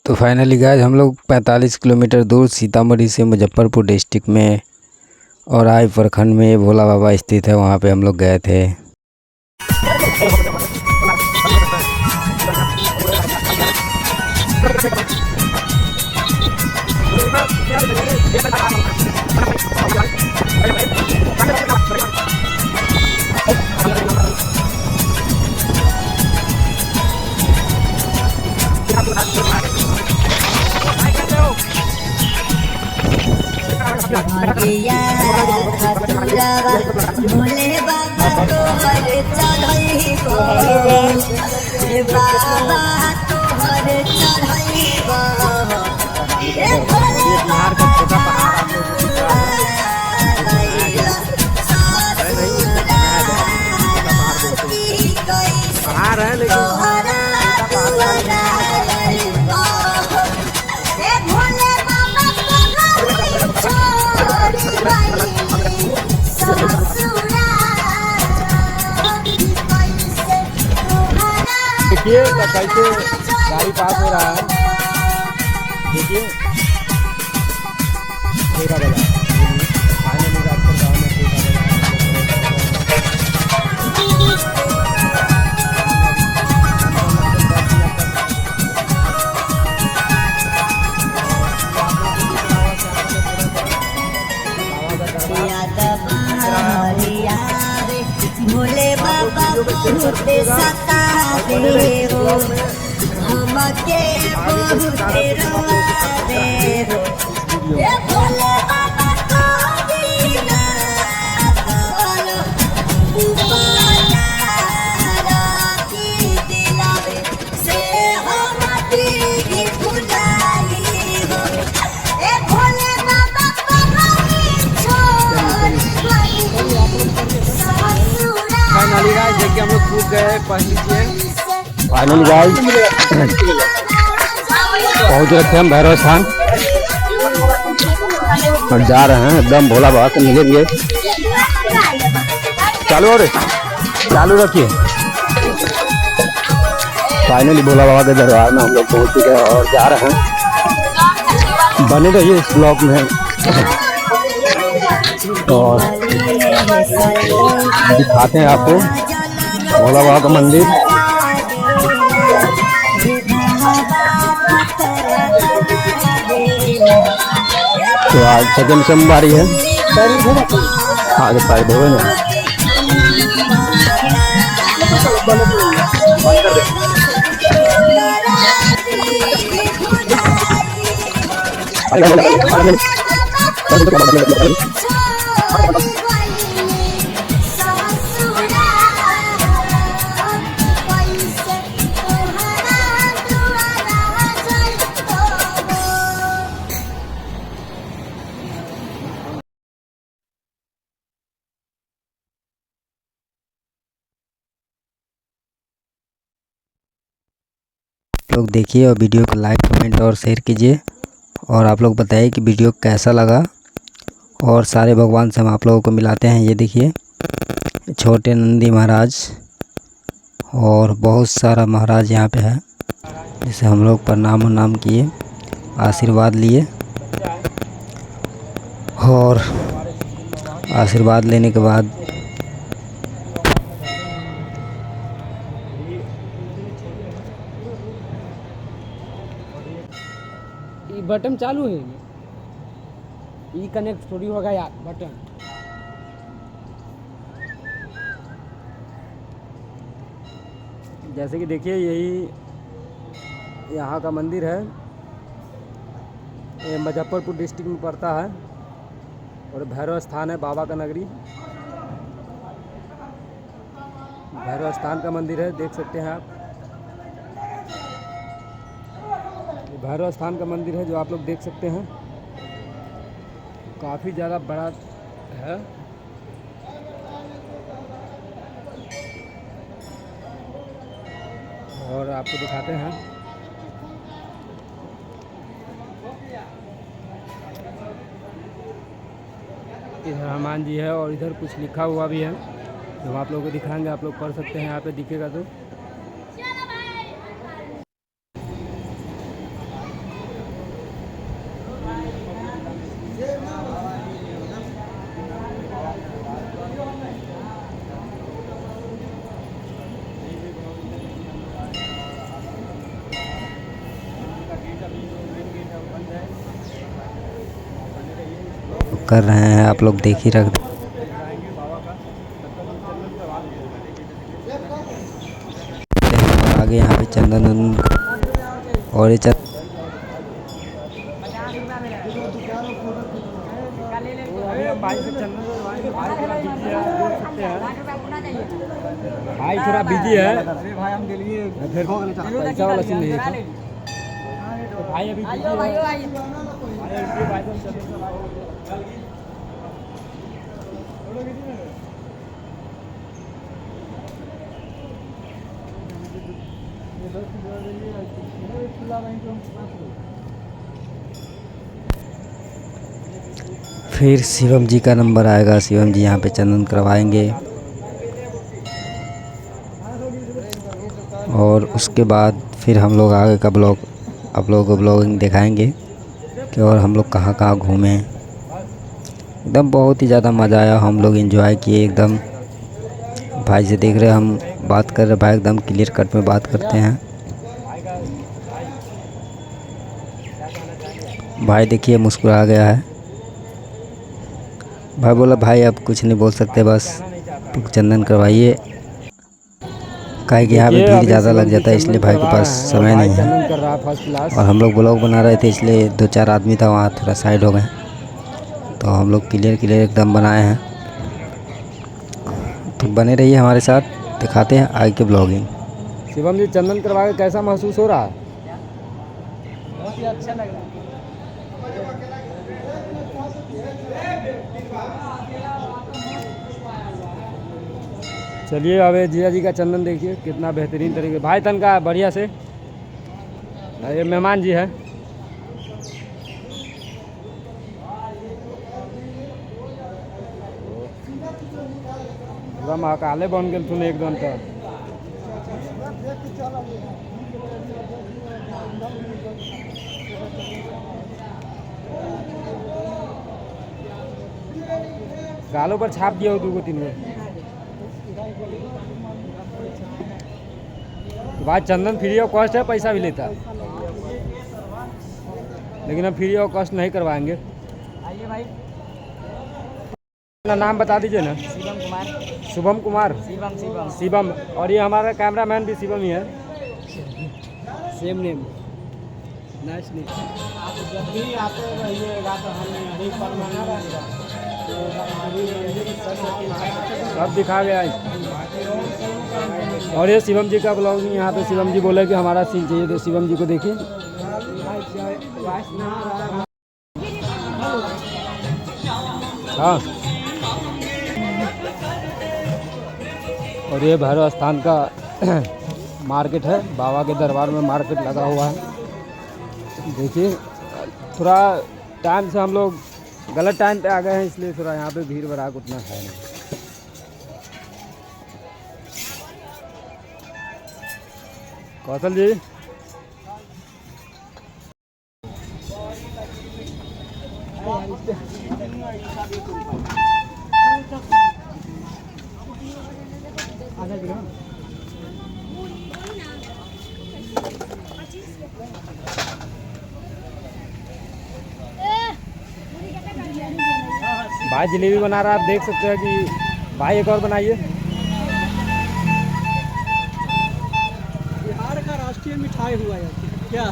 तो finally guys हम लोग 45 किलोमीटर दूर सीतामढ़ी से मुजफ्फरपुर डिस्ट्रिक्ट में और आई प्रखंड में भोला बाबा स्थित है, वहाँ पे हम लोग गए थे। भोले बाबा तोहर चढ़ई बाबा तोहर चढ़ई बिहार का छोटा पहाड़ है लेकिन देखिए कैसे गाड़ी पास हो रहा है। देखिए भोले बाबा बहुत सतावे हो, हमके बहुत रोवावे हो। ये भोले बाबा को दीना बोलो उपकारा की दिलावे से हम की खुदाई हो। ये भोले बाबा को छोड़ फाइनली गाइस देखिए हम लोग कूद गए। फाइनली गाइस पहुँच रहे थे हम भैरव स्थान और जा रहे हैं एकदम भोला बाबा से मिलेंगे। चालू रखिए। फाइनली भोला बाबा के दरबार में हम लोग पहुँच चुके हैं और जा रहे हैं। बने रहिए इस ब्लॉग में और दिखाते हैं आपको भोला बाबा का मंदिर। तो आज सेकंड सोमवारी है, आगे पाए धोए ना। लोग देखिए और वीडियो को लाइक कमेंट और शेयर कीजिए और आप लोग बताइए कि वीडियो कैसा लगा। और सारे भगवान से हम आप लोगों को मिलाते हैं। ये देखिए छोटे नंदी महाराज और बहुत सारा महाराज यहाँ पे है, जिसे हम लोग प्रणाम उन्नाम किए, आशीर्वाद लिए। और आशीर्वाद लेने के बाद बटन चालू है, ई कनेक्ट थोड़ी होगा यार बटन। जैसे कि देखिए यही यहाँ का मंदिर है, ये मुजफ्फरपुर डिस्ट्रिक्ट में पड़ता है और भैरव स्थान है, बाबा का नगरी भैरव स्थान का मंदिर है। देख सकते हैं आप, भैरव स्थान का मंदिर है जो आप लोग देख सकते हैं, काफ़ी ज़्यादा बड़ा है। और आपको दिखाते हैं इधर हनुमान जी है और इधर कुछ लिखा हुआ भी है जो आप लोगों को दिखाएंगे, आप लोग पढ़ सकते हैं, यहाँ पे दिखेगा। तो कर रहे हैं, आप लोग देख ही रख। आगे यहाँ पे चंदन और ये भाई थोड़ा बिजी है, भाई हम लिए फिर पैसा वाला सीन नहीं है। तो भाई अभी बिजी फिर शिवम जी का नंबर आएगा, शिवम जी यहाँ पे चंदन करवाएंगे और उसके बाद फिर हम लोग आगे का ब्लॉग आप लोगों को ब्लॉगिंग दिखाएंगे कि और हम लोग कहाँ कहाँ घूमे। एकदम बहुत ही ज़्यादा मज़ा आया, हम लोग एंजॉय किए एकदम। भाई से देख रहे हम बात कर रहे, भाई एकदम क्लियर कट में बात करते हैं। भाई देखिए मुस्कुरा गया है। भाई बोला भाई अब कुछ नहीं बोल सकते, बस चंदन करवाइए, काहे कि यहाँ पे भीड़ ज़्यादा लग जाता है इसलिए भाई के पास समय नहीं है। और हम लोग ब्लॉग बना रहे थे इसलिए 2-4 आदमी था वहाँ, थोड़ा साइड हो गए, तो हम लोग क्लियर एकदम बनाए हैं। तो बने रहिए हमारे साथ, दिखाते हैं आगे के ब्लॉगिंग। शिवम जी चंदन करवा के कैसा महसूस हो रहा है? बहुत ही अच्छा लग रहा है। चलिए अब जीजा जी का चंदन देखिए कितना बेहतरीन तरीके। भाई तन का बढ़िया से, ये मेहमान जी है। पूरा महाकाले बन गए तुम एकदम। तो गालों पर छाप दिया हो 2-3 गो। तो भाई चंदन फ्री ऑफ कॉस्ट है, पैसा भी लेता, लेकिन हम फ्री ऑफ कॉस्ट नहीं करवाएंगे। आइए भाई, अपना नाम बता दीजिए ना। शिवम कुमार। शुभम कुमार। शिवम। और ये हमारा कैमरामैन भी शिवम ही है। Same name, nice name. आप जब भी आते रहिएगा तो हम यहीं पर मना रहेगा, सब दिखा गया है। और ये शिवम जी का ब्लॉग नहीं, यहाँ पे शिवम जी बोले कि हमारा सीन चाहिए, तो शिवम जी को देखिए। हाँ, और ये भैरव स्थान का मार्केट है, बाबा के दरबार में मार्केट लगा हुआ है। देखिए थोड़ा टाइम से हम लोग गलत टाइम पे आ गए हैं, इसलिए थोड़ा यहाँ पे भीड़ भड़ाक उतना है नहीं। कौशल जी भाई जलेबी बना रहा है, आप देख सकते हैं कि भाई एक और बनाइए। बिहार का राष्ट्रीय मिठाई हुआ है क्या?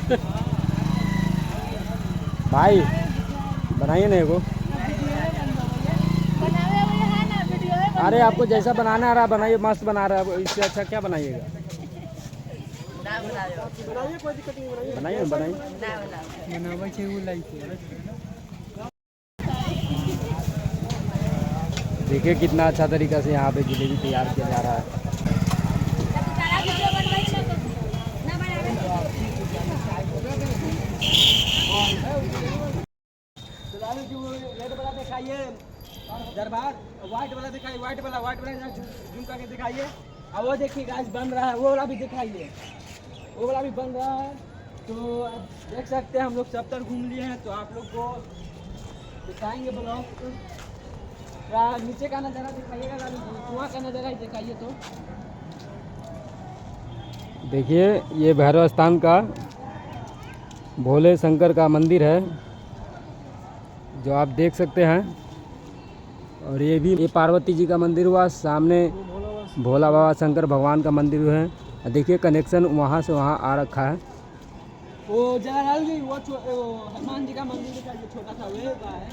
भाई बनाइए ना एगो। अरे आपको जैसा बनाना आ रहा बनाइए, मस्त बना रहा है, इससे अच्छा क्या बनाइएगा? बनाइए, कोई दिक्कत नहीं, बनाइए बनाइए। बनावे छे वो लाइक। देखिए कितना अच्छा तरीका से यहाँ पे जलेबी तैयार किया जा रहा है। दरबार व्हाइट वाला दिखाइए, व्हाइट वाला जूम करके दिखाइए। और वो देखिए गाइस बन रहा है, वो वाला भी दिखाइए, वो वाला भी बन रहा है। तो देख सकते हैं हम लोग सब तरफ घूम लिए हैं, तो आप लोग को दिखाएंगे ब्लॉग। नीचे का नज़ारा दिखाइएगा, कुआं का नज़ारा ही दिखाइए। तो देखिए ये भैरव स्थान का भोले शंकर का मंदिर है, जो आप देख सकते हैं। और ये पार्वती जी का मंदिर हुआ, सामने भोला बाबा शंकर भगवान का मंदिर है। देखिए कनेक्शन वहाँ से वहाँ आ रखा है। वो जयलाल जी वो हनुमान जी का मंदिर दिखाइए, छोटा सा वो है,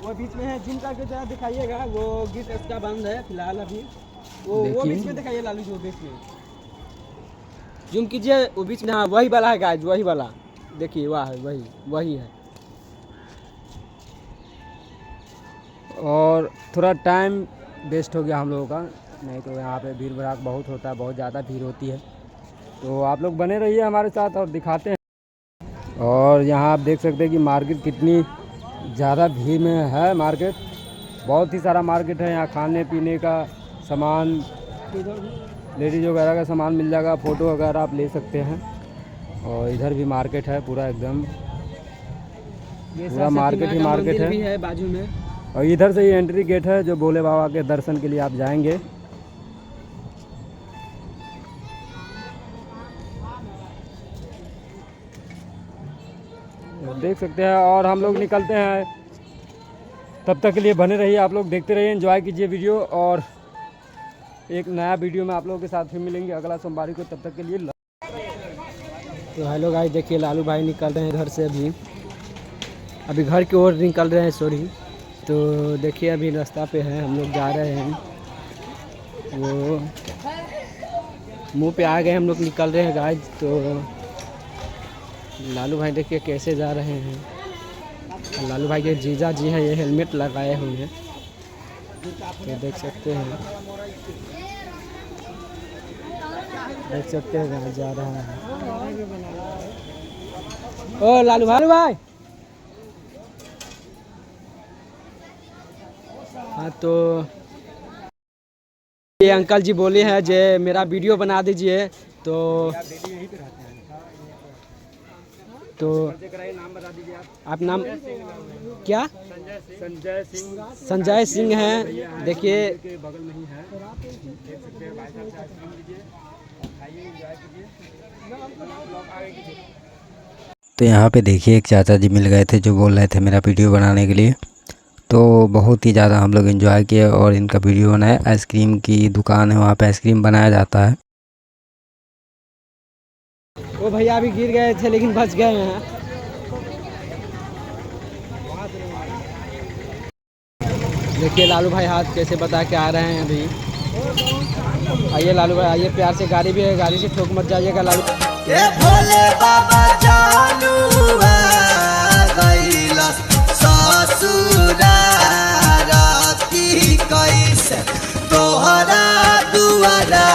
वो बीच में है। जिम करके जरा दिखाइएगा, वो गेट उसका बंद है फिलहाल अभी। वो बीच में दिखाइए लालू जी, वो बीच में जूम कीजिए, वो बीच में। हाँ वही वाला है गाइस, वही वाला देखिए, वाह वही है। और थोड़ा टाइम वेस्ट हो गया हम लोगों का, नहीं तो यहाँ पे भीड़ भड़ाक बहुत होता है, बहुत ज़्यादा भीड़ होती है। तो आप लोग बने रहिए हमारे साथ और दिखाते हैं। और यहाँ आप देख सकते हैं कि मार्केट कितनी ज़्यादा भीड़ में है। मार्केट बहुत ही सारा मार्केट है यहाँ, खाने पीने का सामान, लेडीज वगैरह का सामान मिल जाएगा, फ़ोटो वगैरह आप ले सकते हैं। और इधर भी मार्केट है पूरा एकदम, पूरा मार्केट ही मार्केट है बाजू में। और इधर से ही एंट्री गेट है जो भोले बाबा के दर्शन के लिए आप जाएंगे। देख सकते हैं और हम लोग निकलते हैं। तब तक के लिए बने रहिए, आप लोग देखते रहिए, एंजॉय कीजिए वीडियो। और एक नया वीडियो में आप लोगों के साथ फिर मिलेंगे अगला सोमवार को। तब तक के लिए तो हेलो गाइस, देखिए लालू भाई निकल रहे हैं घर से, अभी घर की ओर निकल रहे हैं, सॉरी। तो देखिए अभी रास्ता पे है, हम लोग जा रहे हैं, वो मुंह पे आ गए, हम लोग निकल रहे हैं गाइस। तो लालू भाई देखिए कैसे जा रहे हैं। लालू भाई के जीजा जी हैं, ये हेलमेट लगाए हुए हैं, तो देख सकते हैं, कहाँ जा रहा है। ओ लालू भाई हाँ, तो ये अंकल जी बोले हैं जे मेरा वीडियो बना दीजिए। तो नाम बता दीजिए आप नाम क्या? संजय सिंह हैं। देखिए के बगल में ही है, देख सकते हैं भाई साहब से आइसक्रीम लीजिए, खाइए, एंजॉय कीजिए। तो यहाँ पे देखिए एक चाचा जी मिल गए थे जो बोल रहे थे मेरा वीडियो बनाने के लिए। तो बहुत ही ज़्यादा हम लोग एंजॉय किए और इनका वीडियो बनाया। आइसक्रीम की दुकान है, वहाँ पे आइसक्रीम बनाया जाता है। वो भैया अभी गिर गए थे लेकिन बच गए हैं। देखिए लालू भाई हाथ कैसे बता के आ रहे हैं अभी। आइए लालू भाई आइए, प्यार से, गाड़ी भी है, गाड़ी से ठोक मत जाइएगा लालू। ए भोले बाबा जानू गइला ससुरारा की कैसे तोहरा दुआरा